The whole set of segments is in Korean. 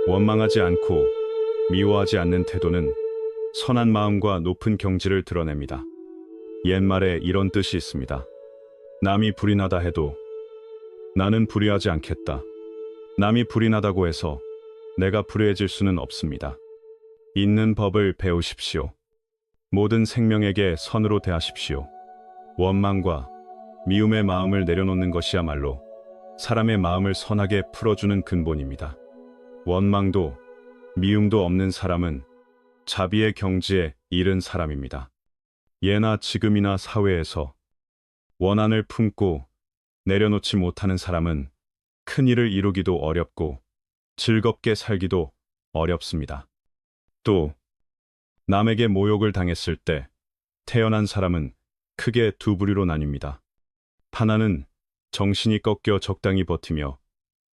원망하지 않고 미워하지 않는 태도는 선한 마음과 높은 경지를 드러냅니다. 옛말에 이런 뜻이 있습니다. 남이 불이 나다 해도 나는 불의하지 않겠다. 남이 불이 나다고 해서 내가 불의해질 수는 없습니다. 있는 법을 배우십시오. 모든 생명에게 선으로 대하십시오. 원망과 미움의 마음을 내려놓는 것이야말로 사람의 마음을 선하게 풀어주는 근본입니다. 원망도 미움도 없는 사람은 자비의 경지에 이른 사람입니다. 예나 지금이나 사회에서 원한을 품고 내려놓지 못하는 사람은 큰 일을 이루기도 어렵고 즐겁게 살기도 어렵습니다. 또 남에게 모욕을 당했을 때 태어난 사람은 크게 두 부류로 나뉩니다. 하나는 정신이 꺾여 적당히 버티며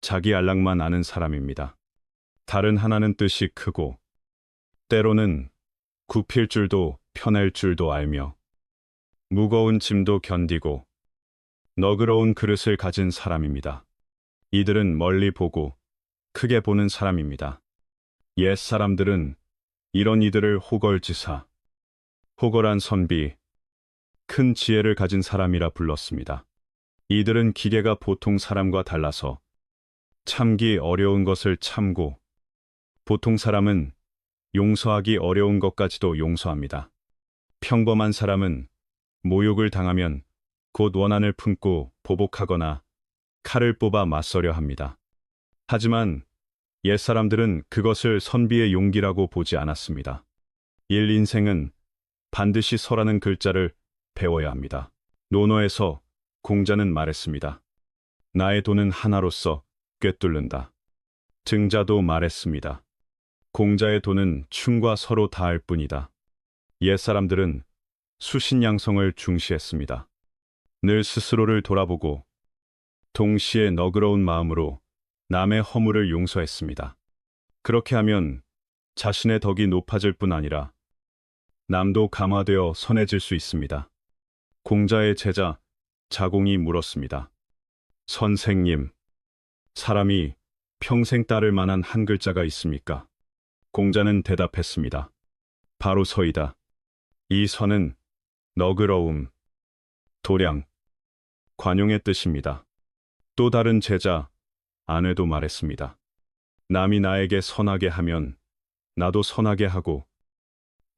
자기 안락만 아는 사람입니다. 다른 하나는 뜻이 크고 때로는 굽힐 줄도 펴낼 줄도 알며 무거운 짐도 견디고 너그러운 그릇을 가진 사람입니다. 이들은 멀리 보고 크게 보는 사람입니다. 옛 사람들은 이런 이들을 호걸지사, 호걸한 선비, 큰 지혜를 가진 사람이라 불렀습니다. 이들은 기계가 보통 사람과 달라서 참기 어려운 것을 참고 보통 사람은 용서하기 어려운 것까지도 용서합니다. 평범한 사람은 모욕을 당하면 곧 원한을 품고 보복하거나 칼을 뽑아 맞서려 합니다. 하지만 옛사람들은 그것을 선비의 용기라고 보지 않았습니다. 인생은 반드시 서라는 글자를 배워야 합니다. 논어에서 공자는 말했습니다. 나의 돈은 하나로서 꿰뚫는다. 증자도 말했습니다. 공자의 돈은 충과 서로 다할 뿐이다. 옛사람들은 수신양성을 중시했습니다. 늘 스스로를 돌아보고 동시에 너그러운 마음으로 남의 허물을 용서했습니다. 그렇게 하면 자신의 덕이 높아질 뿐 아니라 남도 감화되어 선해질 수 있습니다. 공자의 제자 자공이 물었습니다. 선생님, 사람이 평생 따를 만한 한 글자가 있습니까? 공자는 대답했습니다. 바로 서이다. 이 서는 너그러움, 도량, 관용의 뜻입니다. 또 다른 제자 아내도 말했습니다. 남이 나에게 선하게 하면 나도 선하게 하고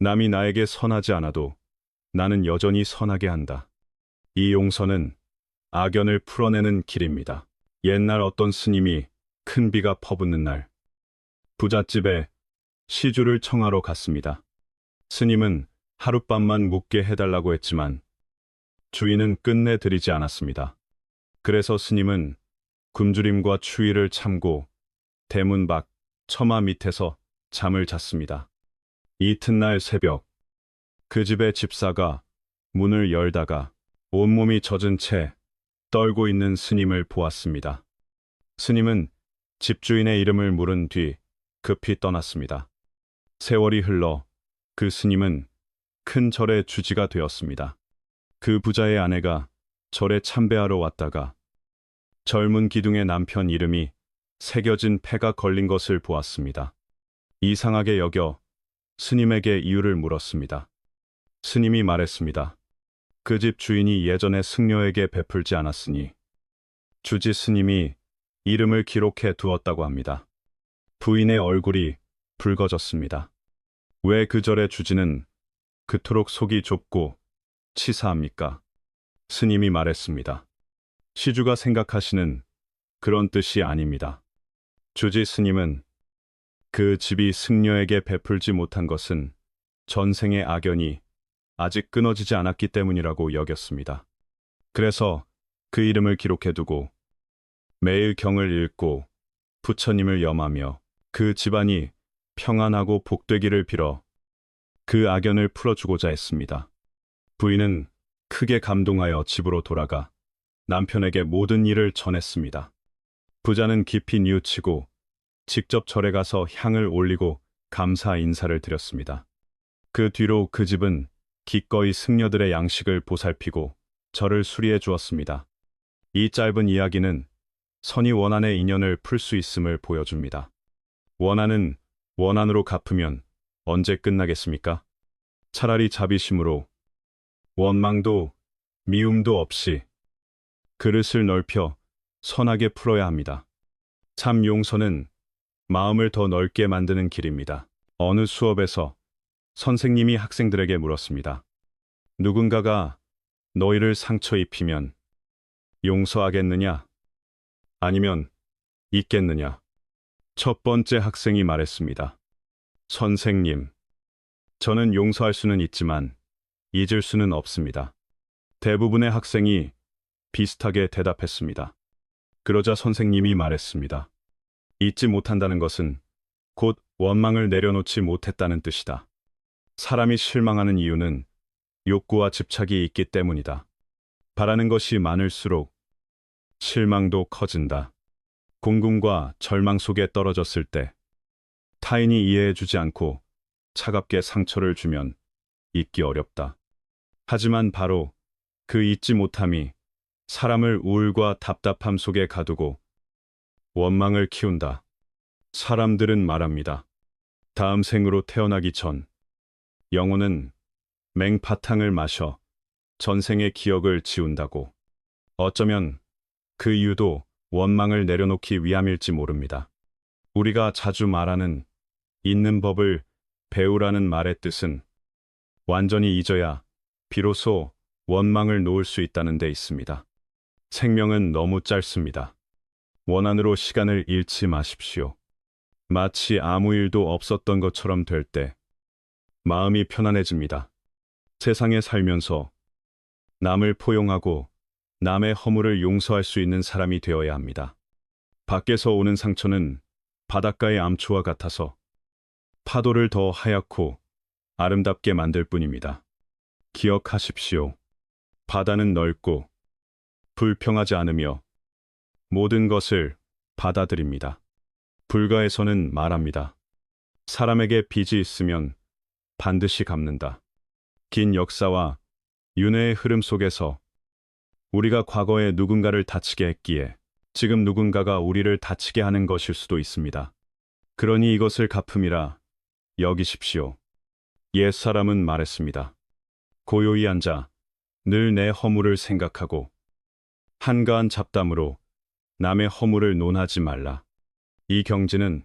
남이 나에게 선하지 않아도 나는 여전히 선하게 한다. 이 용서는 악연을 풀어내는 길입니다. 옛날 어떤 스님이 큰 비가 퍼붓는 날 부잣집에 시주를 청하러 갔습니다. 스님은 하룻밤만 묵게 해달라고 했지만 주인은 끝내 드리지 않았습니다. 그래서 스님은 굶주림과 추위를 참고 대문 밖 처마 밑에서 잠을 잤습니다. 이튿날 새벽 그 집의 집사가 문을 열다가 온몸이 젖은 채 떨고 있는 스님을 보았습니다. 스님은 집주인의 이름을 물은 뒤 급히 떠났습니다. 세월이 흘러 그 스님은 큰 절의 주지가 되었습니다. 그 부자의 아내가 절에 참배하러 왔다가 젊은 기둥의 남편 이름이 새겨진 패가 걸린 것을 보았습니다. 이상하게 여겨 스님에게 이유를 물었습니다. 스님이 말했습니다. 그 집 주인이 예전에 승려에게 베풀지 않았으니 주지 스님이 이름을 기록해 두었다고 합니다. 부인의 얼굴이 붉어졌습니다. 왜 그 절의 주지는 그토록 속이 좁고 치사합니까? 스님이 말했습니다. 시주가 생각하시는 그런 뜻이 아닙니다. 주지 스님은 그 집이 승려에게 베풀지 못한 것은 전생의 악연이 아직 끊어지지 않았기 때문이라고 여겼습니다. 그래서 그 이름을 기록해두고 매일 경을 읽고 부처님을 염하며 그 집안이 평안하고 복되기를 빌어 그 악연을 풀어주고자 했습니다. 부인은 크게 감동하여 집으로 돌아가 남편에게 모든 일을 전했습니다. 부자는 깊이 뉘우치고 직접 절에 가서 향을 올리고 감사 인사를 드렸습니다. 그 뒤로 그 집은 기꺼이 승려들의 양식을 보살피고 절을 수리해 주었습니다. 이 짧은 이야기는 선이 원한의 인연을 풀 수 있음을 보여줍니다. 원한은 원한으로 갚으면 언제 끝나겠습니까? 차라리 자비심으로 원망도 미움도 없이 그릇을 넓혀 선하게 풀어야 합니다. 참 용서는 마음을 더 넓게 만드는 길입니다. 어느 수업에서 선생님이 학생들에게 물었습니다. 누군가가 너희를 상처 입히면 용서하겠느냐? 아니면 잊겠느냐? 첫 번째 학생이 말했습니다. 선생님, 저는 용서할 수는 있지만 잊을 수는 없습니다. 대부분의 학생이 비슷하게 대답했습니다. 그러자 선생님이 말했습니다. 잊지 못한다는 것은 곧 원망을 내려놓지 못했다는 뜻이다. 사람이 실망하는 이유는 욕구와 집착이 있기 때문이다. 바라는 것이 많을수록 실망도 커진다. 공금과 절망 속에 떨어졌을 때 타인이 이해해주지 않고 차갑게 상처를 주면 잊기 어렵다. 하지만 바로 그 잊지 못함이 사람을 우울과 답답함 속에 가두고 원망을 키운다. 사람들은 말합니다. 다음 생으로 태어나기 전 영혼은 맹파탕을 마셔 전생의 기억을 지운다고. 어쩌면 그 이유도 원망을 내려놓기 위함일지 모릅니다. 우리가 자주 말하는 잊는 법을 배우라는 말의 뜻은 완전히 잊어야 비로소 원망을 놓을 수 있다는 데 있습니다. 생명은 너무 짧습니다. 원한으로 시간을 잃지 마십시오. 마치 아무 일도 없었던 것처럼 될 때 마음이 편안해집니다. 세상에 살면서 남을 포용하고 남의 허물을 용서할 수 있는 사람이 되어야 합니다. 밖에서 오는 상처는 바닷가의 암초와 같아서 파도를 더 하얗고 아름답게 만들 뿐입니다. 기억하십시오. 바다는 넓고 불평하지 않으며 모든 것을 받아들입니다. 불가에서는 말합니다. 사람에게 빚이 있으면 반드시 갚는다. 긴 역사와 윤회의 흐름 속에서 우리가 과거에 누군가를 다치게 했기에 지금 누군가가 우리를 다치게 하는 것일 수도 있습니다. 그러니 이것을 갚음이라 여기십시오. 옛사람은 말했습니다. 고요히 앉아 늘 내 허물을 생각하고 한가한 잡담으로 남의 허물을 논하지 말라. 이 경지는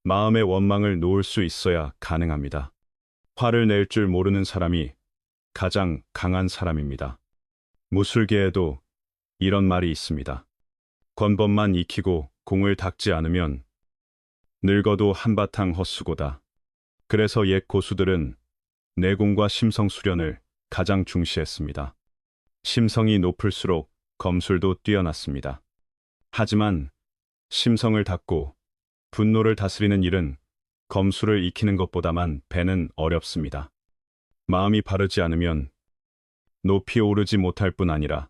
마음의 원망을 놓을 수 있어야 가능합니다. 화를 낼 줄 모르는 사람이 가장 강한 사람입니다. 무술계에도 이런 말이 있습니다. 권법만 익히고 공을 닦지 않으면 늙어도 한바탕 헛수고다. 그래서 옛 고수들은 내공과 심성 수련을 가장 중시했습니다. 심성이 높을수록 검술도 뛰어났습니다. 하지만 심성을 닦고 분노를 다스리는 일은 검술을 익히는 것보다만 배는 어렵습니다. 마음이 바르지 않으면 높이 오르지 못할 뿐 아니라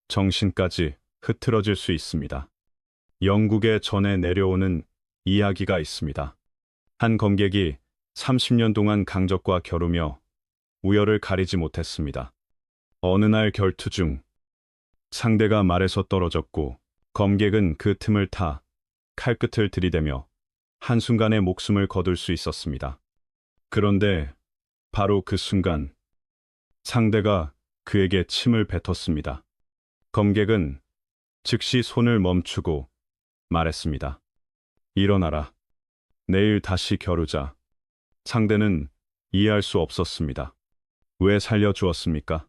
정신까지 흐트러질 수 있습니다. 영국에 전해 내려오는 이야기가 있습니다. 한 검객이 30년 동안 강적과 겨루며 우열을 가리지 못했습니다. 어느 날 결투 중 상대가 말에서 떨어졌고 검객은 그 틈을 타 칼끝을 들이대며 한순간에 목숨을 거둘 수 있었습니다. 그런데 바로 그 순간 상대가 그에게 침을 뱉었습니다. 검객은 즉시 손을 멈추고 말했습니다. 일어나라. 내일 다시 겨루자. 상대는 이해할 수 없었습니다. 왜 살려주었습니까?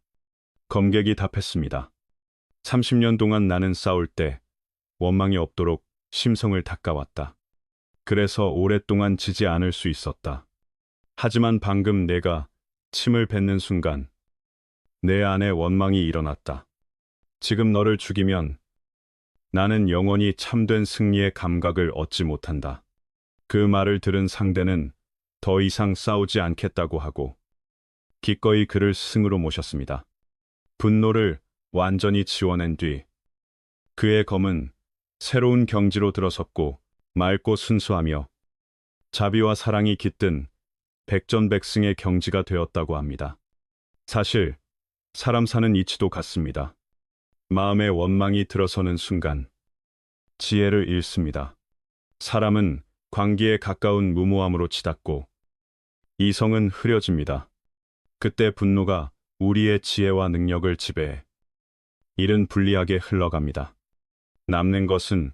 검객이 답했습니다. 30년 동안 나는 싸울 때 원망이 없도록 심성을 닦아왔다. 그래서 오랫동안 지지 않을 수 있었다. 하지만 방금 내가 침을 뱉는 순간 내 안에 원망이 일어났다. 지금 너를 죽이면 나는 영원히 참된 승리의 감각을 얻지 못한다. 그 말을 들은 상대는 더 이상 싸우지 않겠다고 하고 기꺼이 그를 스승으로 모셨습니다. 분노를 완전히 지워낸 뒤 그의 검은 새로운 경지로 들어섰고 맑고 순수하며 자비와 사랑이 깃든 백전백승의 경지가 되었다고 합니다. 사실 사람 사는 이치도 같습니다. 마음의 원망이 들어서는 순간 지혜를 잃습니다. 사람은 광기에 가까운 무모함으로 치닫고 이성은 흐려집니다. 그때 분노가 우리의 지혜와 능력을 지배해 일은 불리하게 흘러갑니다. 남는 것은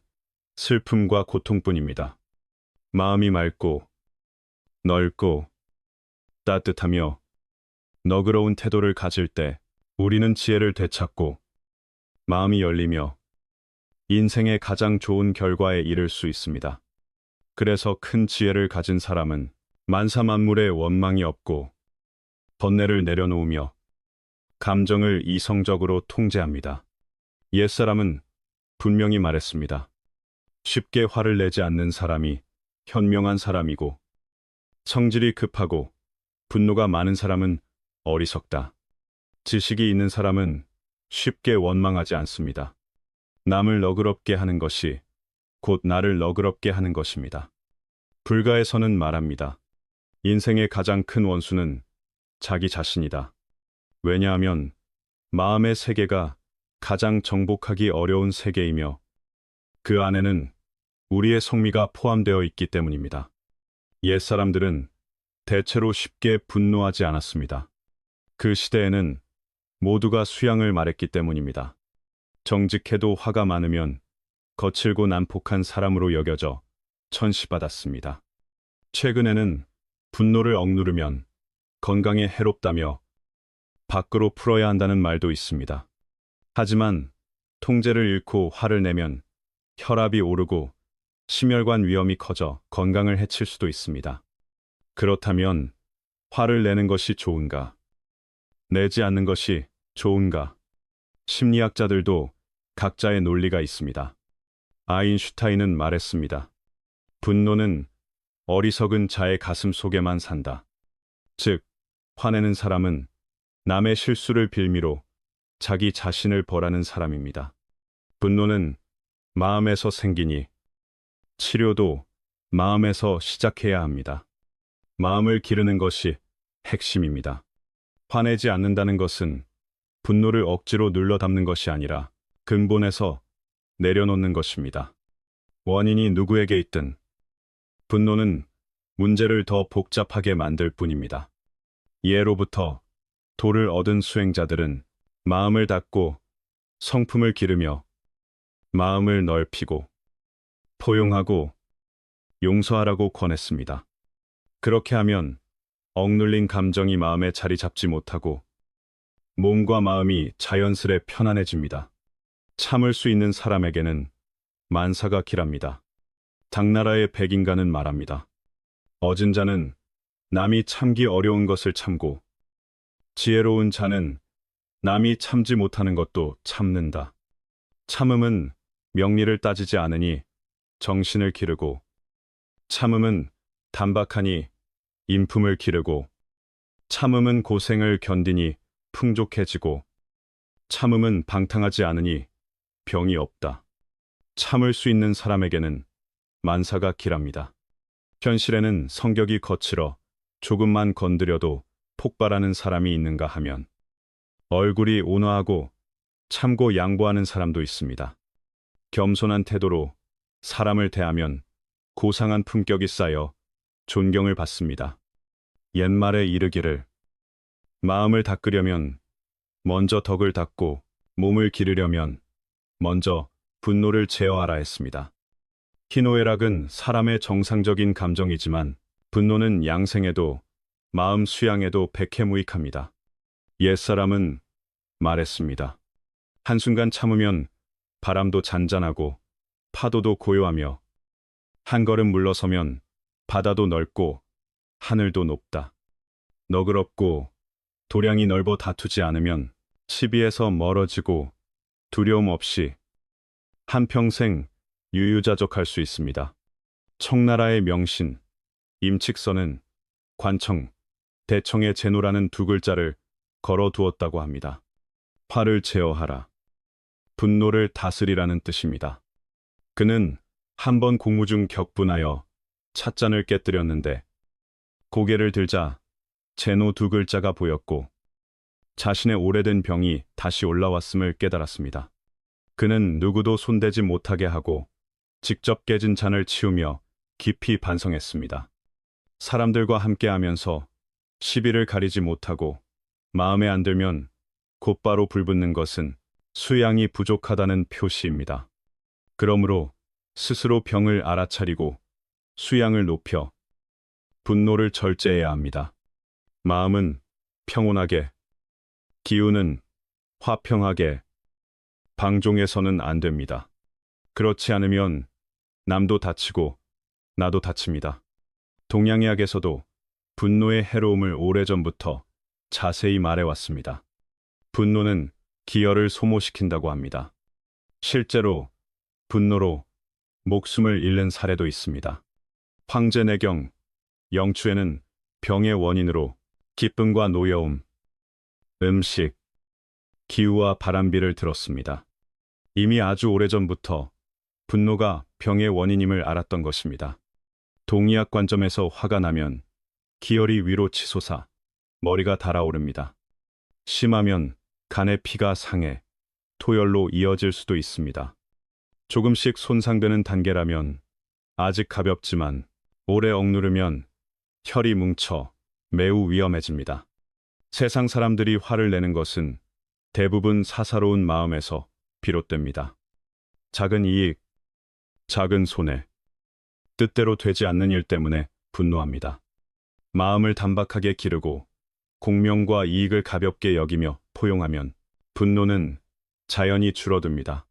슬픔과 고통뿐입니다. 마음이 맑고 넓고 따뜻하며 너그러운 태도를 가질 때 우리는 지혜를 되찾고 마음이 열리며 인생의 가장 좋은 결과에 이를 수 있습니다. 그래서 큰 지혜를 가진 사람은 만사만물에 원망이 없고 번뇌를 내려놓으며 감정을 이성적으로 통제합니다. 옛사람은 분명히 말했습니다. 쉽게 화를 내지 않는 사람이 현명한 사람이고 성질이 급하고 분노가 많은 사람은 어리석다. 지식이 있는 사람은 쉽게 원망하지 않습니다. 남을 너그럽게 하는 것이 곧 나를 너그럽게 하는 것입니다. 불가에서는 말합니다. 인생의 가장 큰 원수는 자기 자신이다. 왜냐하면 마음의 세계가 가장 정복하기 어려운 세계이며 그 안에는 우리의 성미가 포함되어 있기 때문입니다. 옛사람들은 대체로 쉽게 분노하지 않았습니다. 그 시대에는 모두가 수양을 말했기 때문입니다. 정직해도 화가 많으면 거칠고 난폭한 사람으로 여겨져 천시받았습니다. 최근에는 분노를 억누르면 건강에 해롭다며 밖으로 풀어야 한다는 말도 있습니다. 하지만 통제를 잃고 화를 내면 혈압이 오르고 심혈관 위험이 커져 건강을 해칠 수도 있습니다. 그렇다면 화를 내는 것이 좋은가? 내지 않는 것이 좋은가? 심리학자들도 각자의 논리가 있습니다. 아인슈타인은 말했습니다. 분노는 어리석은 자의 가슴 속에만 산다. 즉, 화내는 사람은 남의 실수를 빌미로 자기 자신을 벌하는 사람입니다. 분노는 마음에서 생기니 치료도 마음에서 시작해야 합니다. 마음을 기르는 것이 핵심입니다. 화내지 않는다는 것은 분노를 억지로 눌러 담는 것이 아니라 근본에서 내려놓는 것입니다. 원인이 누구에게 있든 분노는 문제를 더 복잡하게 만들 뿐입니다. 예로부터 도를 얻은 수행자들은 마음을 닫고 성품을 기르며 마음을 넓히고 포용하고 용서하라고 권했습니다. 그렇게 하면 억눌린 감정이 마음에 자리 잡지 못하고 몸과 마음이 자연스레 편안해집니다. 참을 수 있는 사람에게는 만사가 길합니다. 당나라의 백인가는 말합니다. 얻은 자는 남이 참기 어려운 것을 참고 지혜로운 자는 남이 참지 못하는 것도 참는다. 참음은 명리를 따지지 않으니 정신을 기르고 참음은 단박하니 인품을 기르고 참음은 고생을 견디니 풍족해지고 참음은 방탕하지 않으니 병이 없다. 참을 수 있는 사람에게는 만사가 길합니다. 현실에는 성격이 거칠어 조금만 건드려도 폭발하는 사람이 있는가 하면 얼굴이 온화하고 참고 양보하는 사람도 있습니다. 겸손한 태도로 사람을 대하면 고상한 품격이 쌓여 존경을 받습니다. 옛말에 이르기를 마음을 닦으려면 먼저 덕을 닦고 몸을 기르려면 먼저 분노를 제어하라 했습니다. 희노애락은 사람의 정상적인 감정이지만 분노는 양생에도 마음 수양에도 백해무익합니다. 옛사람은 말했습니다. 한순간 참으면 바람도 잔잔하고 파도도 고요하며 한 걸음 물러서면 바다도 넓고 하늘도 높다. 너그럽고 도량이 넓어 다투지 않으면 시비에서 멀어지고 두려움 없이 한평생 유유자적할 수 있습니다. 청나라의 명신 임칙선은 관청, 대청의 제노라는 두 글자를 걸어두었다고 합니다. 화를 제어하라. 분노를 다스리라는 뜻입니다. 그는 한 번 공무 중 격분하여 찻잔을 깨뜨렸는데 고개를 들자 제노 두 글자가 보였고 자신의 오래된 병이 다시 올라왔음을 깨달았습니다. 그는 누구도 손대지 못하게 하고 직접 깨진 잔을 치우며 깊이 반성했습니다. 사람들과 함께하면서 시비를 가리지 못하고 마음에 안 들면 곧바로 불붙는 것은 수양이 부족하다는 표시입니다. 그러므로 스스로 병을 알아차리고 수양을 높여 분노를 절제해야 합니다. 마음은 평온하게, 기운은 화평하게, 방종해서는 안 됩니다. 그렇지 않으면 남도 다치고 나도 다칩니다. 동양의학에서도 분노의 해로움을 오래전부터 자세히 말해왔습니다. 분노는 기혈을 소모시킨다고 합니다. 실제로 분노로 목숨을 잃는 사례도 있습니다. 황제내경 영추에는 병의 원인으로 기쁨과 노여움, 음식, 기후와 바람비를 들었습니다. 이미 아주 오래전부터 분노가 병의 원인임을 알았던 것입니다. 동의학 관점에서 화가 나면 기혈이 위로 치솟아 머리가 달아오릅니다. 심하면 간의 피가 상해 토열로 이어질 수도 있습니다. 조금씩 손상되는 단계라면 아직 가볍지만 오래 억누르면 혈이 뭉쳐 매우 위험해집니다. 세상 사람들이 화를 내는 것은 대부분 사사로운 마음에서 비롯됩니다. 작은 이익, 작은 손해, 뜻대로 되지 않는 일 때문에 분노합니다. 마음을 단박하게 기르고 공명과 이익을 가볍게 여기며 포용하면 분노는 자연히 줄어듭니다.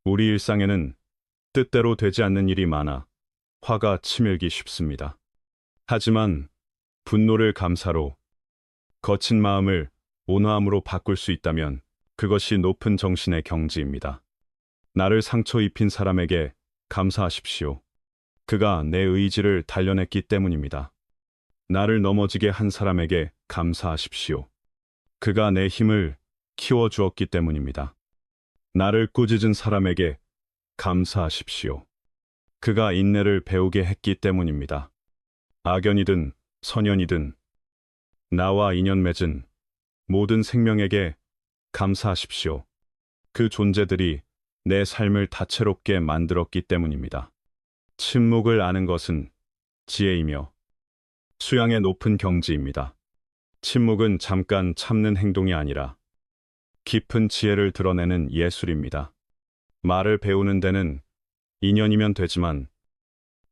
우리 일상에는 뜻대로 되지 않는 일이 많아 화가 치밀기 쉽습니다. 하지만 분노를 감사로, 거친 마음을 온화함으로 바꿀 수 있다면 그것이 높은 정신의 경지입니다. 나를 상처 입힌 사람에게 감사하십시오. 그가 내 의지를 단련했기 때문입니다. 나를 넘어지게 한 사람에게 감사하십시오. 그가 내 힘을 키워주었기 때문입니다. 나를 꾸짖은 사람에게 감사하십시오. 그가 인내를 배우게 했기 때문입니다. 악연이든 선연이든 나와 인연 맺은 모든 생명에게 감사하십시오. 그 존재들이 내 삶을 다채롭게 만들었기 때문입니다. 침묵을 아는 것은 지혜이며 수양의 높은 경지입니다. 침묵은 잠깐 참는 행동이 아니라 깊은 지혜를 드러내는 예술입니다. 말을 배우는 데는 인연이면 되지만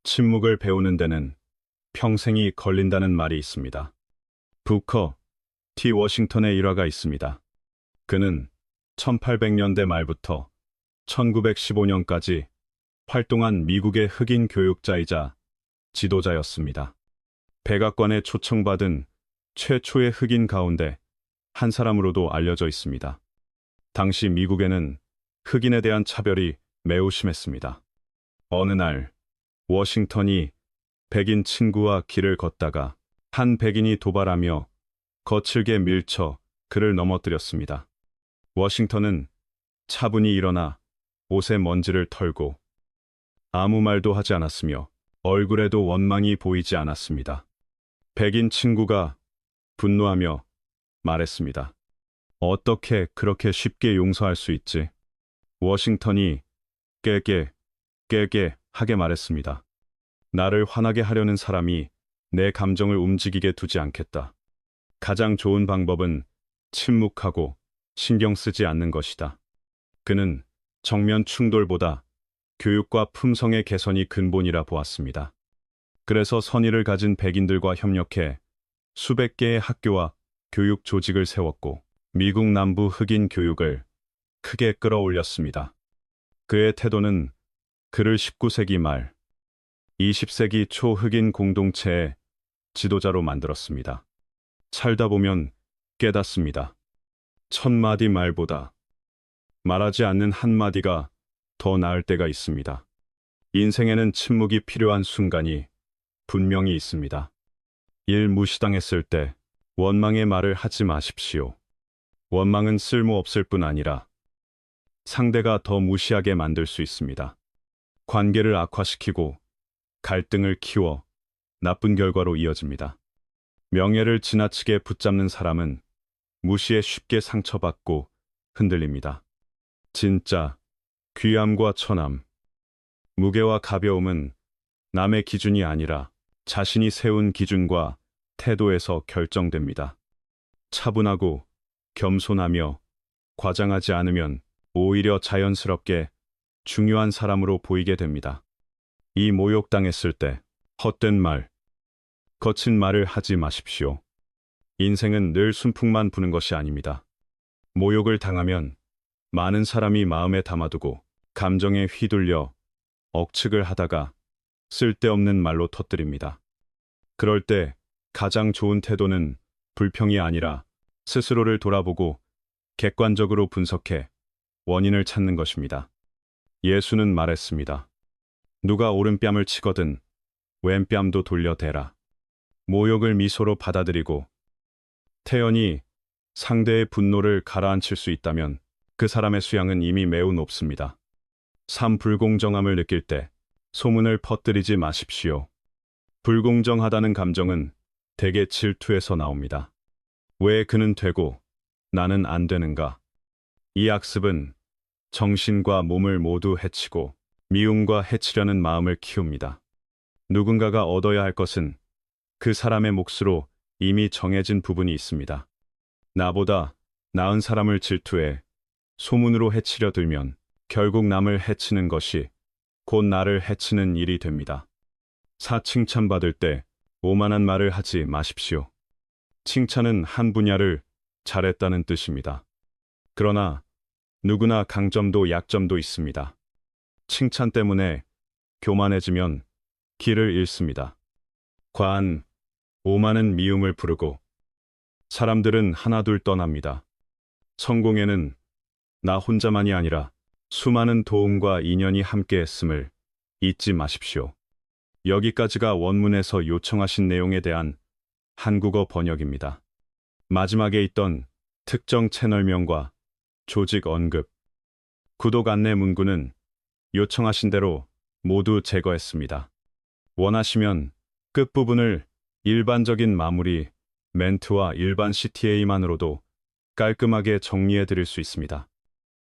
침묵을 배우는 데는 평생이 걸린다는 말이 있습니다. 부커 T 워싱턴의 일화가 있습니다. 그는 1800년대 말부터 1915년까지 활동한 미국의 흑인 교육자이자 지도자였습니다. 백악관에 초청받은 최초의 흑인 가운데 한 사람으로도 알려져 있습니다. 당시 미국에는 흑인에 대한 차별이 매우 심했습니다. 어느 날 워싱턴이 백인 친구와 길을 걷다가 한 백인이 도발하며 거칠게 밀쳐 그를 넘어뜨렸습니다. 워싱턴은 차분히 일어나 옷에 먼지를 털고 아무 말도 하지 않았으며 얼굴에도 원망이 보이지 않았습니다. 백인 친구가 분노하며 말했습니다. 어떻게 그렇게 쉽게 용서할 수 있지? 워싱턴이 깨게 하게 말했습니다. 나를 화나게 하려는 사람이 내 감정을 움직이게 두지 않겠다. 가장 좋은 방법은 침묵하고 신경 쓰지 않는 것이다. 그는 정면 충돌보다 교육과 품성의 개선이 근본이라 보았습니다. 그래서 선의를 가진 백인들과 협력해 수백 개의 학교와 교육 조직을 세웠고 미국 남부 흑인 교육을 크게 끌어올렸습니다. 그의 태도는 그를 19세기 말, 20세기 초 흑인 공동체의 지도자로 만들었습니다. 살다 보면 깨닫습니다. 1000마디 말보다 말하지 않는 한마디가 더 나을 때가 있습니다. 인생에는 침묵이 필요한 순간이 분명히 있습니다. 일 무시당했을 때 원망의 말을 하지 마십시오. 원망은 쓸모없을 뿐 아니라 상대가 더 무시하게 만들 수 있습니다. 관계를 악화시키고 갈등을 키워 나쁜 결과로 이어집니다. 명예를 지나치게 붙잡는 사람은 무시에 쉽게 상처받고 흔들립니다. 진짜 귀함과 천함, 무게와 가벼움은 남의 기준이 아니라 자신이 세운 기준과 태도에서 결정됩니다. 차분하고 겸손하며 과장하지 않으면 오히려 자연스럽게 중요한 사람으로 보이게 됩니다. 이 모욕당했을 때 헛된 말, 거친 말을 하지 마십시오. 인생은 늘 순풍만 부는 것이 아닙니다. 모욕을 당하면 많은 사람이 마음에 담아두고 감정에 휘둘려 억측을 하다가 쓸데없는 말로 터뜨립니다. 그럴 때 가장 좋은 태도는 불평이 아니라 스스로를 돌아보고 객관적으로 분석해 원인을 찾는 것입니다. 예수는 말했습니다. 누가 오른뺨을 치거든 왼뺨도 돌려대라. 모욕을 미소로 받아들이고 태연히 상대의 분노를 가라앉힐 수 있다면 그 사람의 수양은 이미 매우 높습니다. 삶 불공정함을 느낄 때 소문을 퍼뜨리지 마십시오. 불공정하다는 감정은 대개 질투에서 나옵니다. 왜 그는 되고 나는 안 되는가? 이 악습은 정신과 몸을 모두 해치고 미움과 해치려는 마음을 키웁니다. 누군가가 얻어야 할 것은 그 사람의 몫으로 이미 정해진 부분이 있습니다. 나보다 나은 사람을 질투해 소문으로 해치려 들면 결국 남을 해치는 것이 곧 나를 해치는 일이 됩니다. 칭찬받을 때 오만한 말을 하지 마십시오. 칭찬은 한 분야를 잘했다는 뜻입니다. 그러나 누구나 강점도 약점도 있습니다. 칭찬 때문에 교만해지면 길을 잃습니다. 과한, 오만은 미움을 부르고 사람들은 하나둘 떠납니다. 성공에는 나 혼자만이 아니라 수많은 도움과 인연이 함께했음을 잊지 마십시오. 여기까지가 원문에서 요청하신 내용에 대한 한국어 번역입니다. 마지막에 있던 특정 채널명과 조직 언급, 구독 안내 문구는 요청하신 대로 모두 제거했습니다. 원하시면 끝부분을 일반적인 마무리, 멘트와 일반 CTA만으로도 깔끔하게 정리해 드릴 수 있습니다.